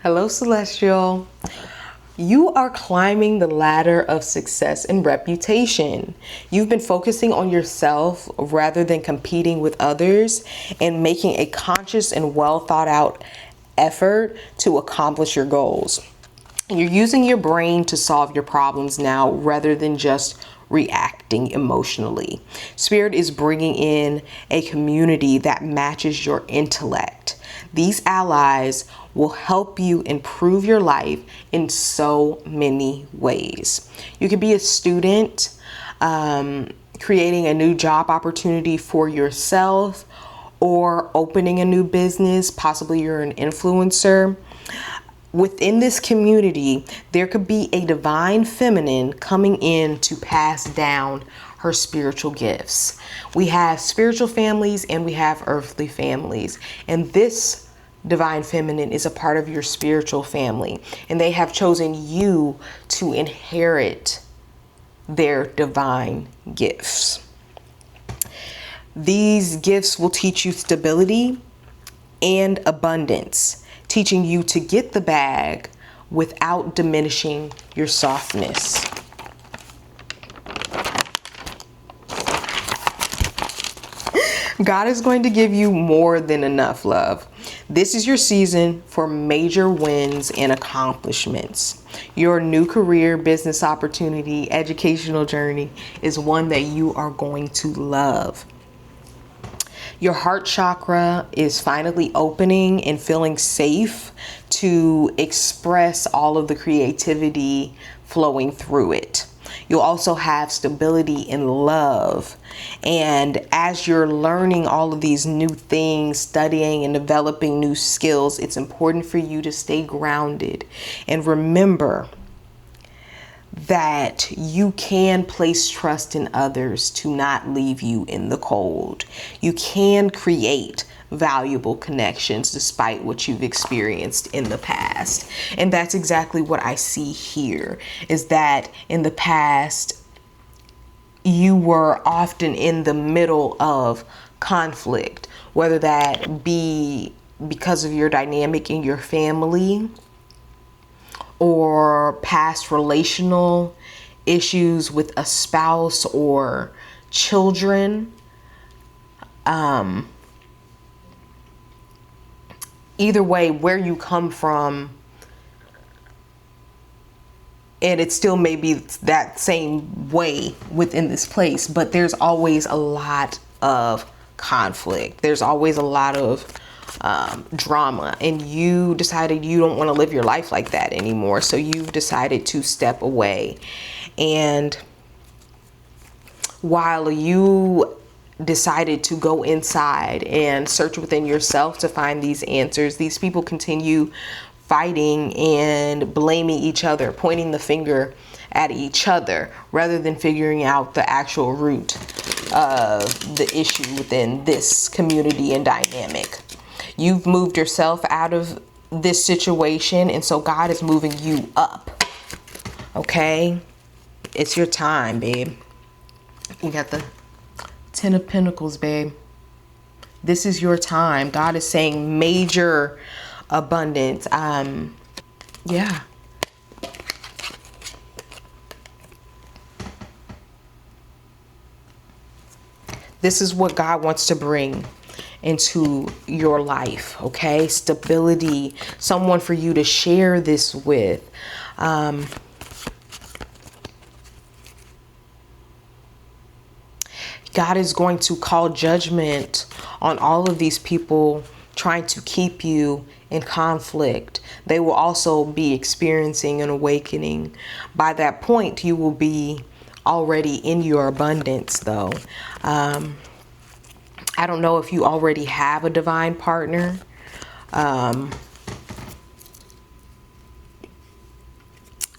Hello, Celestial. You are climbing the ladder of success and reputation. You've been focusing on yourself rather than competing with others and making a conscious and well thought out effort to accomplish your goals. You're using your brain to solve your problems now rather than just reacting emotionally. Spirit is bringing in a community that matches your intellect. These allies will help you improve your life in so many ways. You could be a student, creating a new job opportunity for yourself, or opening a new business. Possibly you're an influencer. Within this community, there could be a divine feminine coming in to pass down her spiritual gifts. We have spiritual families and we have earthly families. And this divine feminine is a part of your spiritual family. And they have chosen you to inherit their divine gifts. These gifts will teach you stability and abundance, teaching you to get the bag without diminishing your softness. God is going to give you more than enough love. This is your season for major wins and accomplishments. Your new career, business opportunity, educational journey is one that you are going to love. Your heart chakra is finally opening and feeling safe to express all of the creativity flowing through it. You'll also have stability in love. And as you're learning all of these new things, studying and developing new skills, it's important for you to stay grounded and remember that you can place trust in others to not leave you in the cold. You can create valuable connections despite what you've experienced in the past. And that's exactly what I see here, is that in the past, you were often in the middle of conflict, whether that be because of your dynamic in your family, or past relational issues with a spouse or children. Either way, where you come from, and it still may be that same way within this place, but there's always a lot of conflict. There's always a lot of drama, and you decided you don't want to live your life like that anymore. So you've decided to step away. And while you decided to go inside and search within yourself to find these answers, these people continue fighting and blaming each other, pointing the finger at each other rather than figuring out the actual root of the issue within this community and dynamic. You've moved yourself out of this situation, and so God is moving you up. Okay? It's your time, babe. You got the 10 of Pentacles, babe. This is your time. God is saying major abundance. Yeah. This is what God wants to bring into your life, okay? Stability, someone for you to share this with. God is going to call judgment on all of these people trying to keep you in conflict. They will also be experiencing an awakening. By that point, you will be already in your abundance, though. I don't know if you already have a divine partner.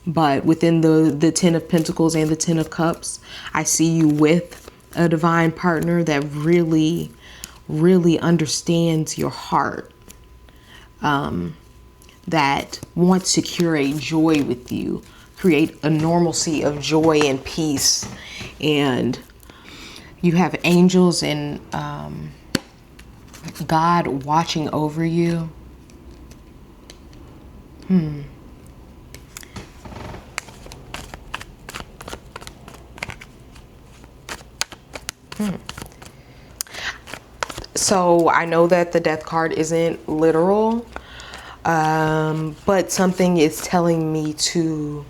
But within the 10 of Pentacles and the 10 of Cups, I see you with a divine partner that really, really understands your heart. That wants to curate joy with you, create a normalcy of joy and peace. And you have angels and God watching over you. So I know that the death card isn't literal, but something is telling me to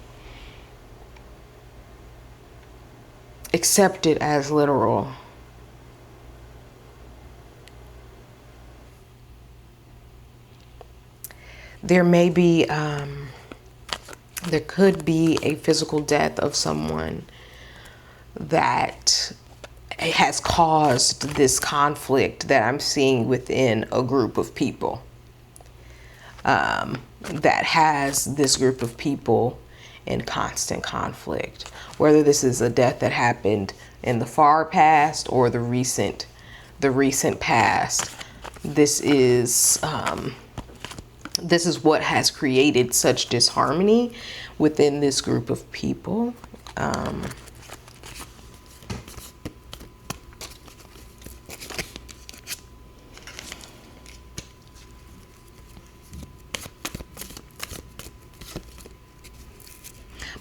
accept it as literal. There may be, there could be a physical death of someone that has caused this conflict that I'm seeing within a group of people. That has this group of people in constant conflict. Whether this is a death that happened in the far past or the recent past, this is what has created such disharmony within this group of people.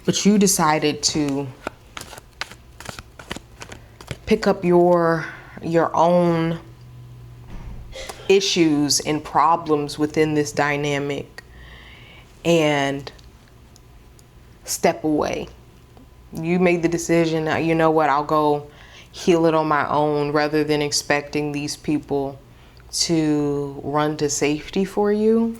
But you decided to pick up your own issues and problems within this dynamic and step away. You made the decision, you know what, I'll go heal it on my own rather than expecting these people to run to safety for you.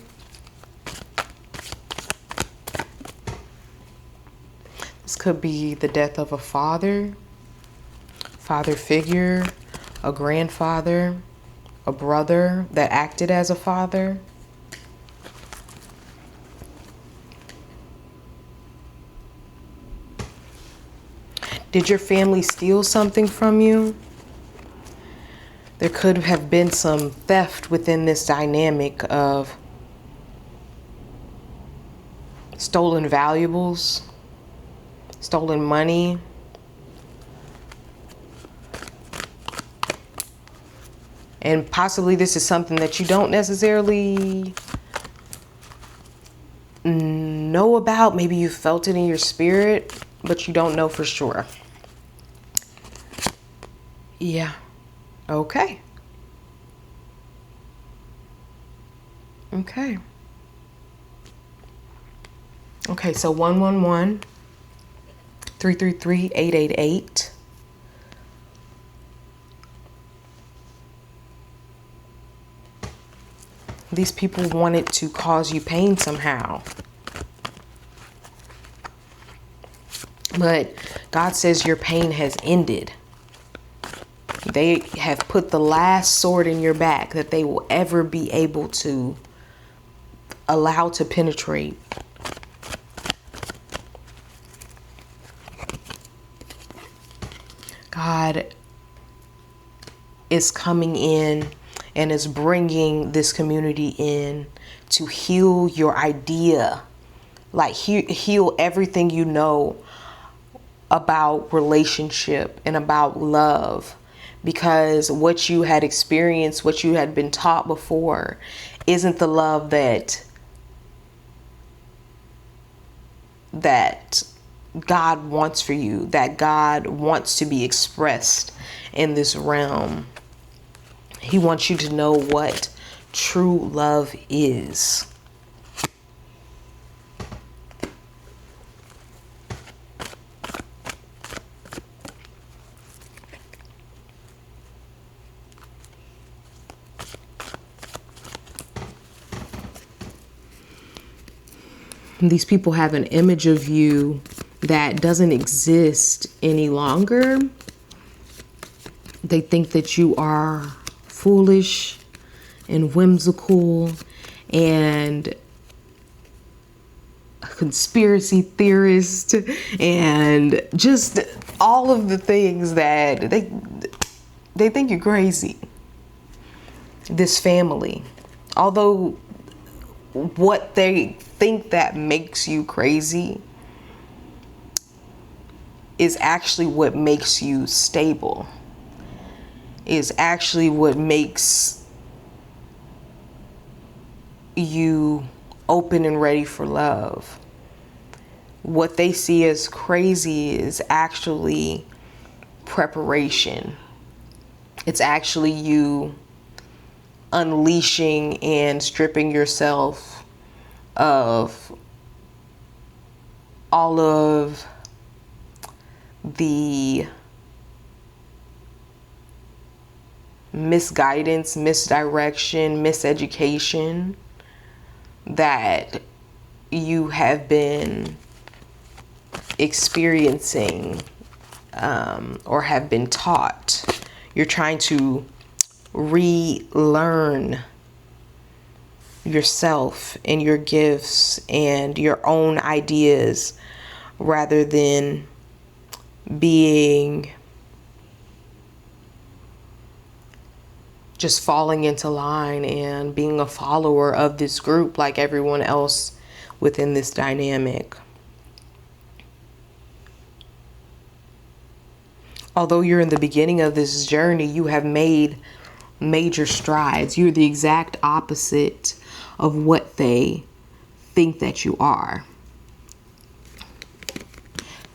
This could be the death of a father figure, a grandfather, a brother that acted as a father. Did your family steal something from you? There could have been some theft within this dynamic of stolen valuables, stolen money. And possibly this is something that you don't necessarily know about. Maybe you felt it in your spirit, but you don't know for sure. Yeah. Okay. Okay. Okay, so 111 333 888. These people wanted to cause you pain somehow. But God says your pain has ended. They have put the last sword in your back that they will ever be able to allow to penetrate. God is coming in and is bringing this community in to heal your idea, like heal everything you know about relationship and about love, because what you had experienced, what you had been taught before, isn't the love that God wants for you, that God wants to be expressed in this realm. He wants you to know what true love is. These people have an image of you that doesn't exist any longer. They think that you are foolish and whimsical and a conspiracy theorist and just all of the things that they think you're crazy. This family, although what they think that makes you crazy is actually what makes you stable, is actually what makes you open and ready for love. What they see as crazy is actually preparation. It's actually you unleashing and stripping yourself of all of the misguidance, misdirection, miseducation that you have been experiencing or have been taught. You're trying to relearn yourself and your gifts and your own ideas rather than being just falling into line and being a follower of this group like everyone else within this dynamic. Although you're in the beginning of this journey, you have made major strides. You're the exact opposite of what they think that you are.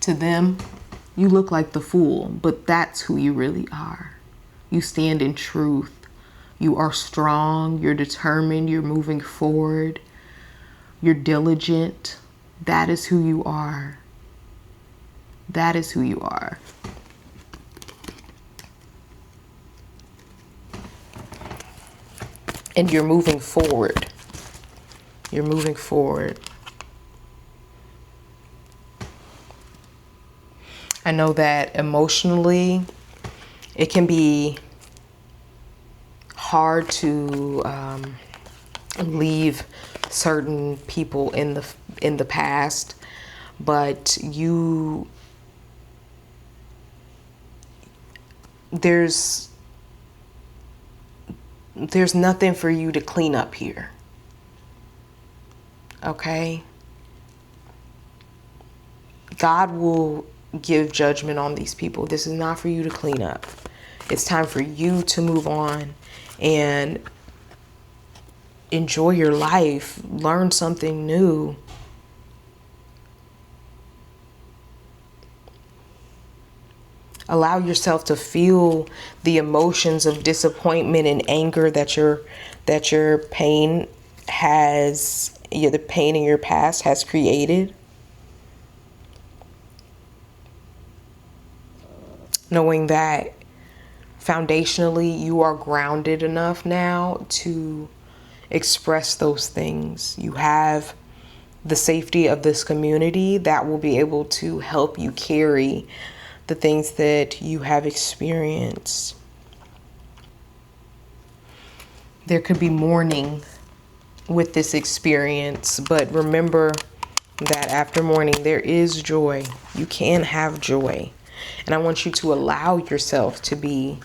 To them, you look like the fool, but that's who you really are. You stand in truth. You are strong, you're determined, you're moving forward, you're diligent. That is who you are. That is who you are. And you're moving forward. You're moving forward. I know that emotionally, it can be hard to leave certain people in the past, but there's nothing for you to clean up here. Okay? God will give judgment on these people. This is not for you to clean up. It's time for you to move on and enjoy your life, learn something new. Allow yourself to feel the emotions of disappointment and anger that your pain has, the pain in your past has created. Knowing that foundationally you are grounded enough now to express those things. You have the safety of this community that will be able to help you carry the things that you have experienced. There could be mourning with this experience, but remember that after mourning, there is joy. You can have joy. And I want you to allow yourself to be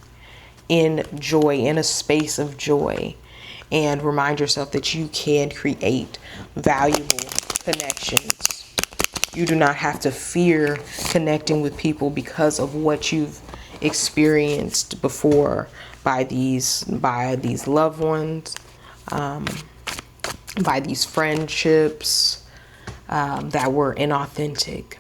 in joy, in a space of joy, and remind yourself that you can create valuable connections. You do not have to fear connecting with people because of what you've experienced before by these loved ones, by these friendships that were inauthentic.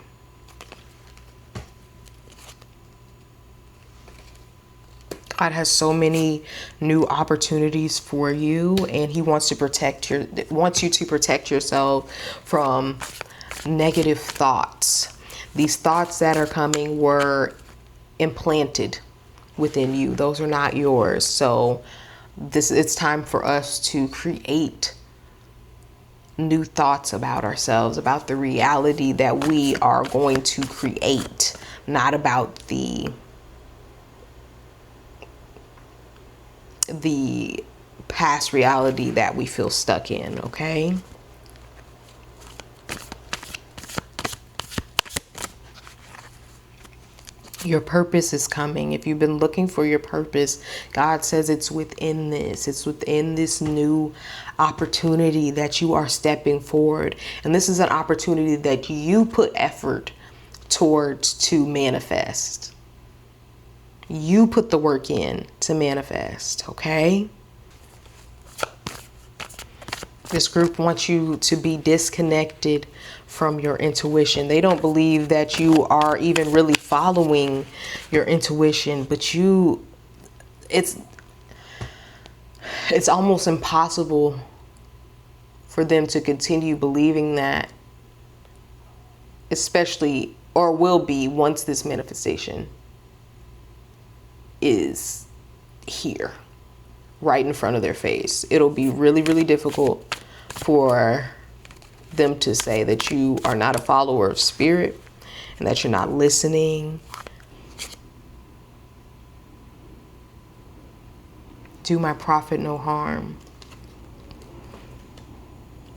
God has so many new opportunities for you, and He wants you to protect yourself from negative thoughts. These thoughts that are coming were implanted within you. Those are not yours. So it's time for us to create new thoughts about ourselves, about the reality that we are going to create, not about the past reality that we feel stuck in, okay? Your purpose is coming. If you've been looking for your purpose, God says it's within this. It's within this new opportunity that you are stepping forward. And this is an opportunity that you put effort towards to manifest. You put the work in to manifest, okay? This group wants you to be disconnected from your intuition. They don't believe that you are even really following your intuition, but it's almost impossible for them to continue believing that, especially, or will be, once this manifestation is here, right in front of their face. It'll be really, really difficult for them to say that you are not a follower of spirit and that you're not listening. Do my prophet no harm.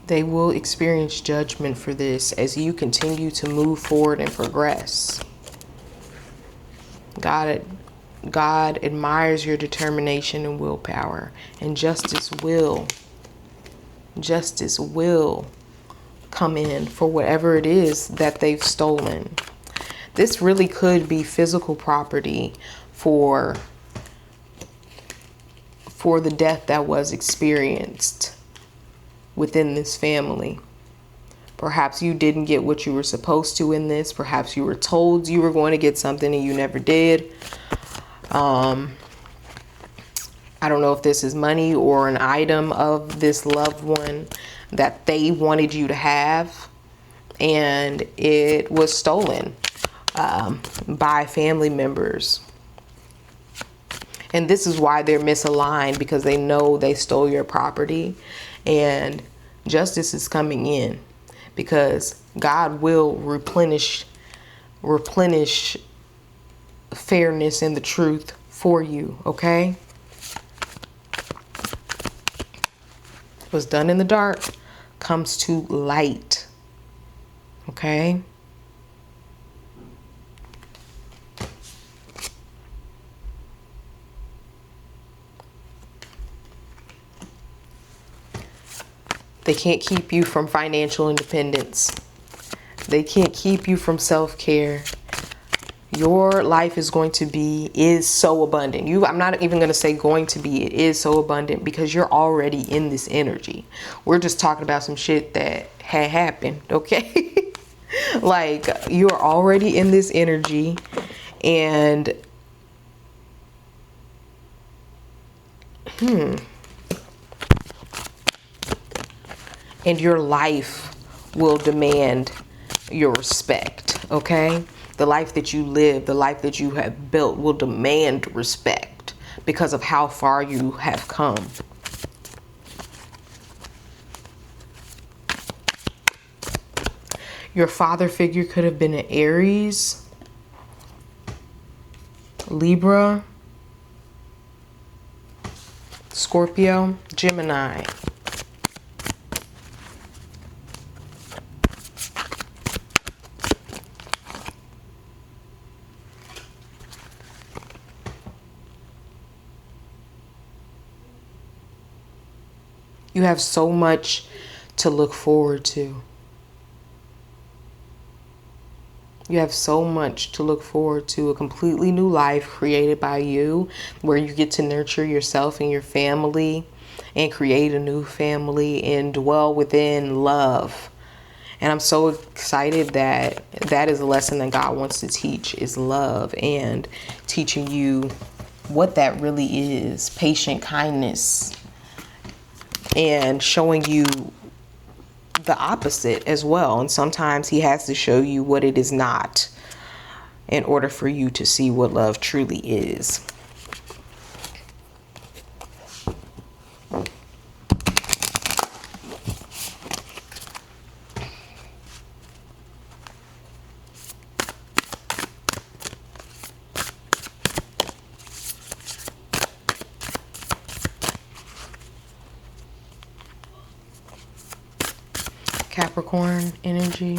They will experience judgment for this as you continue to move forward and progress. God admires your determination and willpower, and justice will come in for whatever it is that they've stolen. This really could be physical property for the death that was experienced within this family. Perhaps you didn't get what you were supposed to in this. Perhaps you were told you were going to get something and you never did. I don't know if this is money or an item of this loved one that they wanted you to have, and it was stolen by family members. And this is why they're misaligned, because they know they stole your property, and justice is coming in because God will replenish fairness and the truth for you, okay? What's done in the dark comes to light, okay? They can't keep you from financial independence. They can't keep you from self-care. Your life is so abundant. I'm not even going to say going to be, it is so abundant because you're already in this energy. We're just talking about some shit that had happened, okay? Like, you're already in this energy, and and your life will demand your respect, okay? The life that you live, the life that you have built will demand respect because of how far you have come. Your father figure could have been an Aries, Libra, Scorpio, Gemini. You have so much to look forward to. You have so much to look forward to. A completely new life created by you, where you get to nurture yourself and your family and create a new family and dwell within love. And I'm so excited that that is a lesson that God wants to teach, is love, and teaching you what that really is, patient kindness, and showing you the opposite as well. And sometimes he has to show you what it is not in order for you to see what love truly is. Capricorn energy.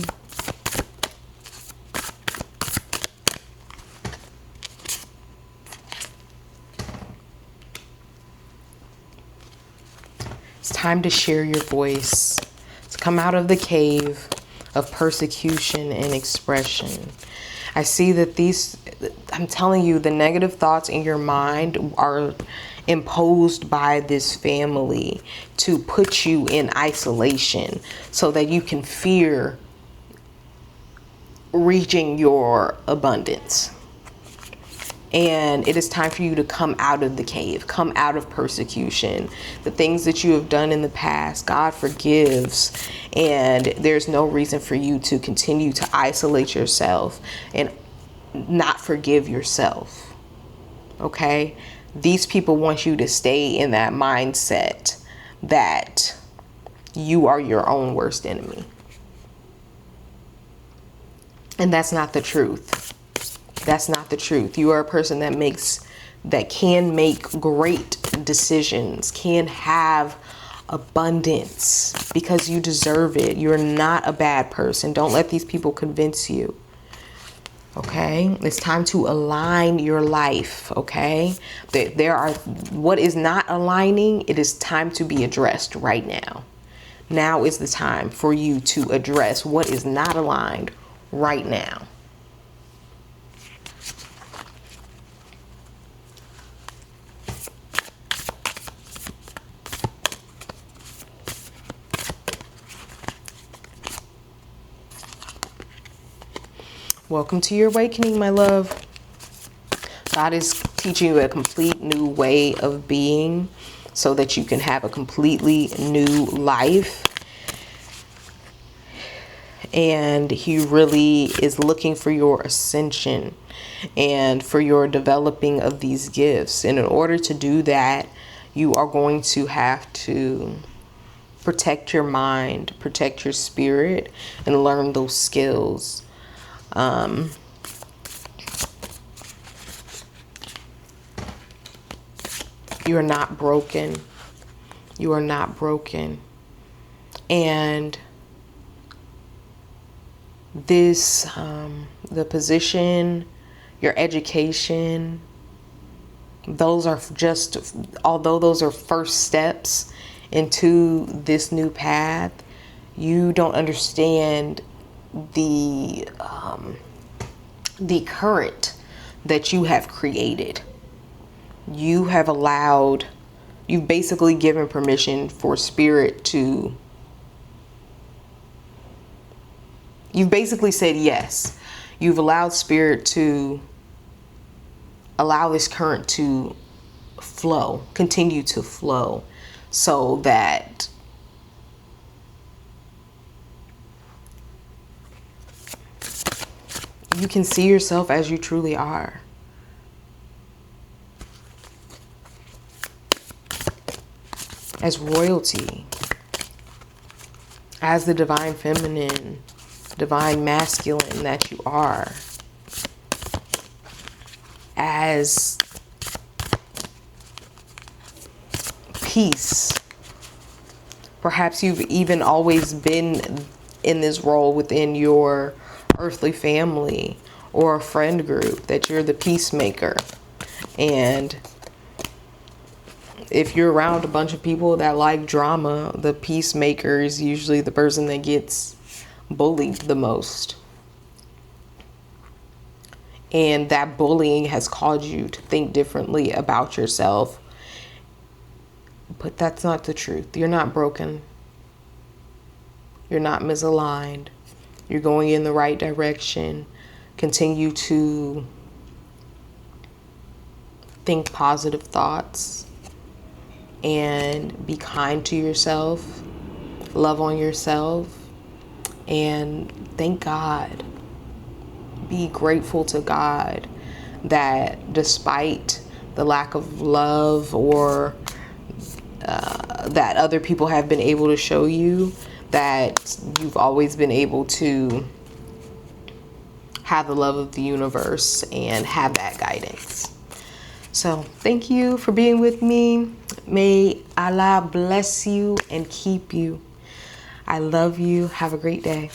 It's time to share your voice, to come out of the cave of persecution and expression. I see that I'm telling you, the negative thoughts in your mind are imposed by this family to put you in isolation so that you can fear reaching your abundance. And it is time for you to come out of the cave, come out of persecution. The things that you have done in the past, God forgives. And there's no reason for you to continue to isolate yourself and not forgive yourself. Okay? These people want you to stay in that mindset that you are your own worst enemy. And that's not the truth. That's not the truth. You are a person that can make great decisions, can have abundance because you deserve it. You're not a bad person. Don't let these people convince you. Okay? It's time to align your life. Okay? What is not aligning, it is time to be addressed right now. Now is the time for you to address what is not aligned right now. Welcome to your awakening, my love. God is teaching you a complete new way of being so that you can have a completely new life. And He really is looking for your ascension and for your developing of these gifts. And in order to do that, you are going to have to protect your mind, protect your spirit, and learn those skills. You are not broken. You are not broken. And this, the position, your education, those are just, although those are first steps into this new path, you don't understand the current that you have created. You've basically given permission for spirit to, you've basically said yes. You've allowed spirit to allow this current to flow, continue to flow, so that you can see yourself as you truly are. As royalty, as the divine feminine, divine masculine that you are, as peace. Perhaps you've even always been in this role within your earthly family or a friend group, that you're the peacemaker. And if you're around a bunch of people that like drama, the peacemaker is usually the person that gets bullied the most. And that bullying has caused you to think differently about yourself. But that's not the truth. You're not broken. You're not misaligned. You're going in the right direction. Continue to think positive thoughts and be kind to yourself. Love on yourself and thank God. Be grateful to God that despite the lack of love or that other people have been able to show you, that you've always been able to have the love of the universe and have that guidance. So thank you for being with me. May Allah bless you and keep you. I love you. Have a great day.